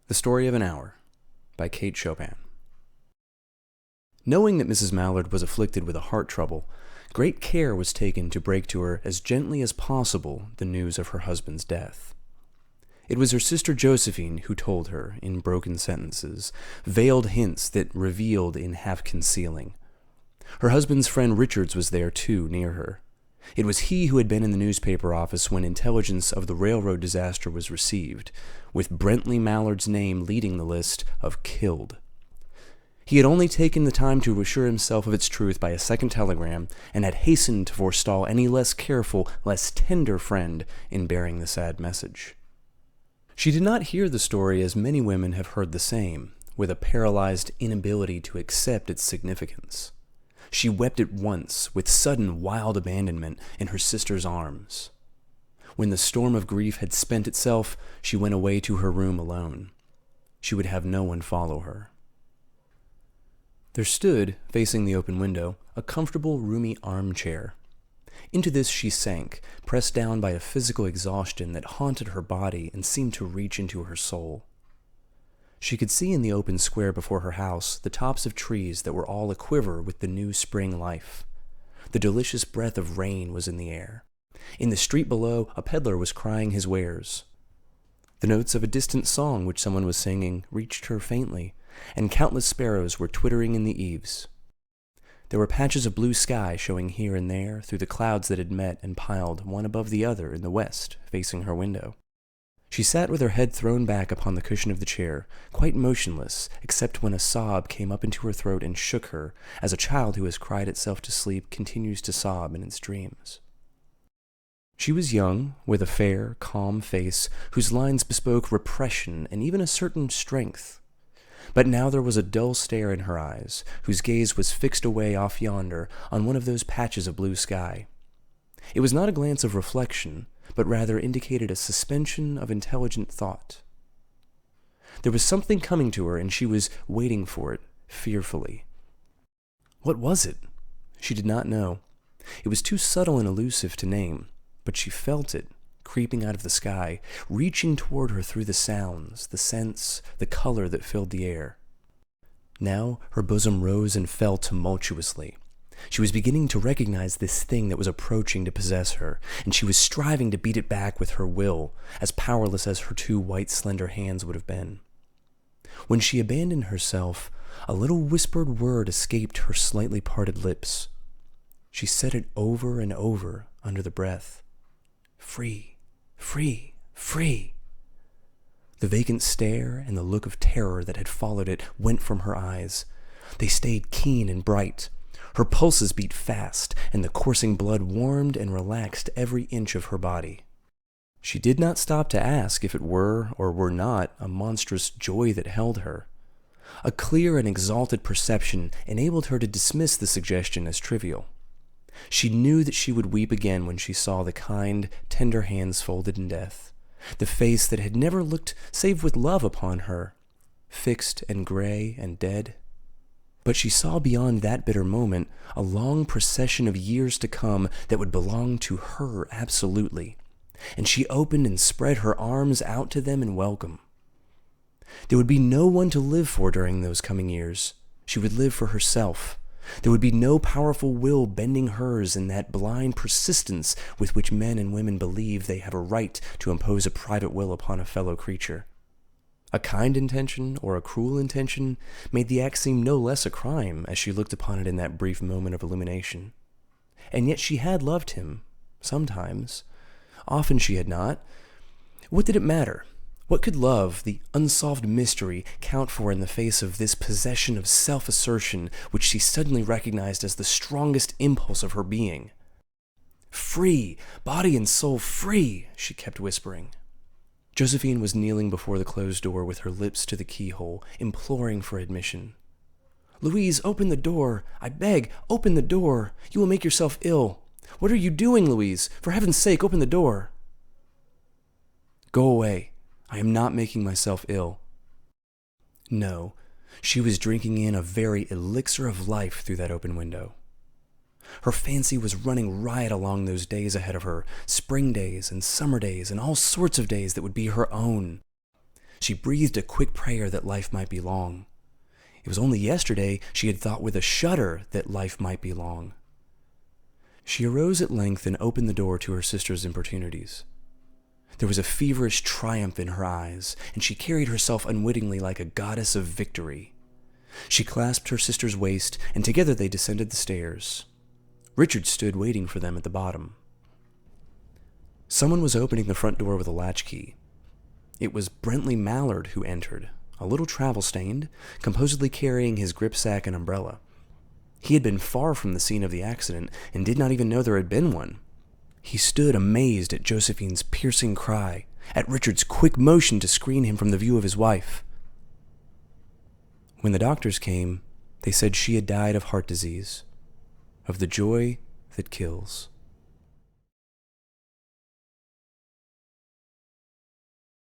The Story of an Hour by Kate Chopin. Knowing that Mrs. Mallard was afflicted with a heart trouble, great care was taken to break to her as gently as possible the news of her husband's death. It was her sister Josephine who told her, in broken sentences, veiled hints that revealed in half-concealing. Her husband's friend Richards was there too, near her. It was he who had been in the newspaper office when intelligence of the railroad disaster was received, with Brentley Mallard's name leading the list of killed. He had only taken the time to assure himself of its truth by a second telegram, and had hastened to forestall any less careful, less tender friend in bearing the sad message. She did not hear the story as many women have heard the same, with a paralyzed inability to accept its significance. She wept at once, with sudden wild abandonment, in her sister's arms. When the storm of grief had spent itself, she went away to her room alone. She would have no one follow her. There stood, facing the open window, a comfortable, roomy armchair. Into this she sank, pressed down by a physical exhaustion that haunted her body and seemed to reach into her soul. She could see in the open square before her house the tops of trees that were all aquiver with the new spring life. The delicious breath of rain was in the air. In the street below, a peddler was crying his wares. The notes of a distant song which someone was singing reached her faintly, and countless sparrows were twittering in the eaves. There were patches of blue sky showing here and there through the clouds that had met and piled one above the other in the west, facing her window. She sat with her head thrown back upon the cushion of the chair, quite motionless, except when a sob came up into her throat and shook her, as a child who has cried itself to sleep continues to sob in its dreams. She was young, with a fair, calm face, whose lines bespoke repression and even a certain strength. But now there was a dull stare in her eyes, whose gaze was fixed away off yonder on one of those patches of blue sky. It was not a glance of reflection, but rather indicated a suspension of intelligent thought. There was something coming to her, and she was waiting for it, fearfully. What was it? She did not know. It was too subtle and elusive to name, but she felt it, creeping out of the sky, reaching toward her through the sounds, the scents, the color that filled the air. Now her bosom rose and fell tumultuously. She was beginning to recognize this thing that was approaching to possess her, and she was striving to beat it back with her will, as powerless as her two white, slender hands would have been. When she abandoned herself, a little whispered word escaped her slightly parted lips. She said it over and over under the breath. Free, free, free. The vacant stare and the look of terror that had followed it went from her eyes. They stayed keen and bright. Her pulses beat fast, and the coursing blood warmed and relaxed every inch of her body. She did not stop to ask if it were or were not a monstrous joy that held her. A clear and exalted perception enabled her to dismiss the suggestion as trivial. She knew that she would weep again when she saw the kind, tender hands folded in death, the face that had never looked save with love upon her, fixed and gray and dead. But she saw beyond that bitter moment a long procession of years to come that would belong to her absolutely, and she opened and spread her arms out to them in welcome. There would be no one to live for during those coming years. She would live for herself. There would be no powerful will bending hers in that blind persistence with which men and women believe they have a right to impose a private will upon a fellow creature. A kind intention or a cruel intention made the act seem no less a crime as she looked upon it in that brief moment of illumination. And yet she had loved him, sometimes. Often she had not. What did it matter? What could love, the unsolved mystery, count for in the face of this possession of self-assertion which she suddenly recognized as the strongest impulse of her being? Free, body and soul free, she kept whispering. Josephine was kneeling before the closed door with her lips to the keyhole, imploring for admission. "Louise, open the door! I beg, open the door! You will make yourself ill! What are you doing, Louise? For heaven's sake, open the door!" "Go away. I am not making myself ill." No, she was drinking in a very elixir of life through that open window. Her fancy was running riot along those days ahead of her, spring days and summer days and all sorts of days that would be her own. She breathed a quick prayer that life might be long. It was only yesterday she had thought with a shudder that life might be long. She arose at length and opened the door to her sister's importunities. There was a feverish triumph in her eyes, and she carried herself unwittingly like a goddess of victory. She clasped her sister's waist, and together they descended the stairs. Richard stood waiting for them at the bottom. Someone was opening the front door with a latchkey. It was Brentley Mallard who entered, a little travel-stained, composedly carrying his gripsack and umbrella. He had been far from the scene of the accident and did not even know there had been one. He stood amazed at Josephine's piercing cry, at Richard's quick motion to screen him from the view of his wife. When the doctors came, they said she had died of heart disease, of the joy that kills.